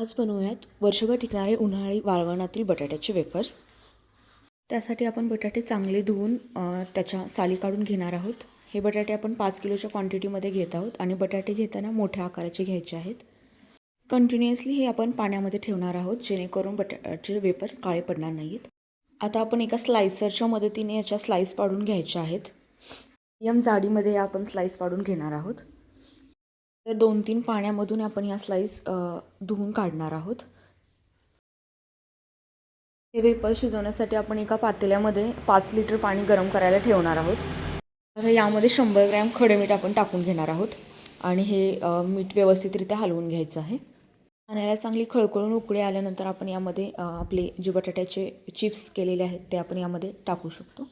आज बनवूयात वर्षभर टिकणारे उन्हाळी वाळवणातील बटाट्याचे वेफर्स. त्यासाठी आपण बटाटे चांगले धुवून त्याच्या साली काढून घेणार आहोत. हे बटाटे आपण 5 किलोच्या क्वांटिटीमध्ये घेत आहोत आणि बटाटे घेताना मोठ्या आकाराचे घ्यायचे आहेत. कंटिन्युअसली हे आपण पाण्यामध्ये ठेवणार आहोत जेणेकरून बटाट्याचे वेफर्स काळे पडणार नाहीत. आता आपण एका स्लायसरच्या मदतीने याच्या स्लाईस पाडून घ्यायच्या आहेत. जाडीमध्ये आपण स्लाईस पाडून घेणार आहोत. तर 2-3 पाण्यामधून आपण ह्या स्लाईस धुवून काढणार आहोत. हे वेफर शिजवण्यासाठी आपण एका पातेल्यामध्ये 5 लिटर पाणी गरम करायला ठेवणार आहोत. तर यामध्ये 100 ग्रॅम खडे मीठ आपण टाकून घेणार आहोत आणि हे मीठ व्यवस्थितरित्या हलवून घ्यायचं आहे. पाण्याला चांगली खळखळून उकळी आल्यानंतर आपण यामध्ये आपले जे बटाट्याचे चिप्स केलेले आहेत ते आपण यामध्ये टाकू शकतो.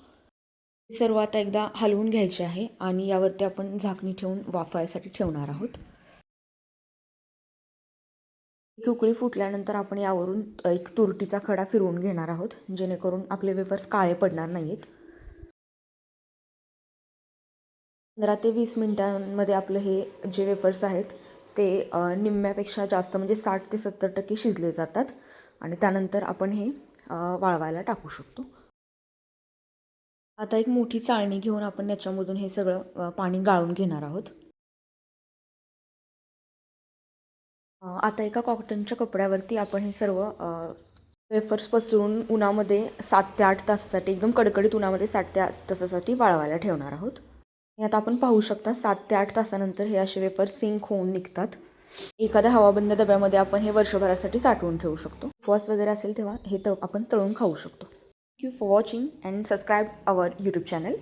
सर्व आता एकदा हलवून घ्यायचे आहे आणि यावरती आपण झाकणी ठेवून वाफायसाठी ठेवणार आहोत. एक उकळी फुटल्यानंतर आपण यावरून एक तुरटीचा खडा फिरवून घेणार आहोत जेणेकरून आपले वेफर्स काळे पडणार नाहीत. 15 ते 20 मिनिटांमध्ये आपले हे जे वेफर्स आहेत ते निम्म्यापेक्षा जास्त म्हणजे 60 ते 70% शिजले जातात आणि त्यानंतर आपण हे वाळवायला टाकू शकतो. आता एक मोठी चाळणी घेऊन आपण याच्यामधून हे सगळं पाणी गाळून घेणार आहोत. आता एका कॉटनच्या कपड्यावरती आपण हे सर्व वेफर्स पसरून उन्हामध्ये 7 ते 8 तासासाठी एकदम कडकडीत उन्हामध्ये 7 ते 8 तासासाठी वाळवायला ठेवणार आहोत. आता आपण पाहू शकता 7 ते 8 तासानंतर हे असे वेफर्स सिंक होऊन निघतात. एखाद्या हवाबंद डब्यामध्ये आपण हे वर्षभरासाठी साठवून ठेवू शकतो. उपवास वगैरे असेल तेव्हा हे आपण तळून खाऊ शकतो. Thank you for watching and subscribe our YouTube channel.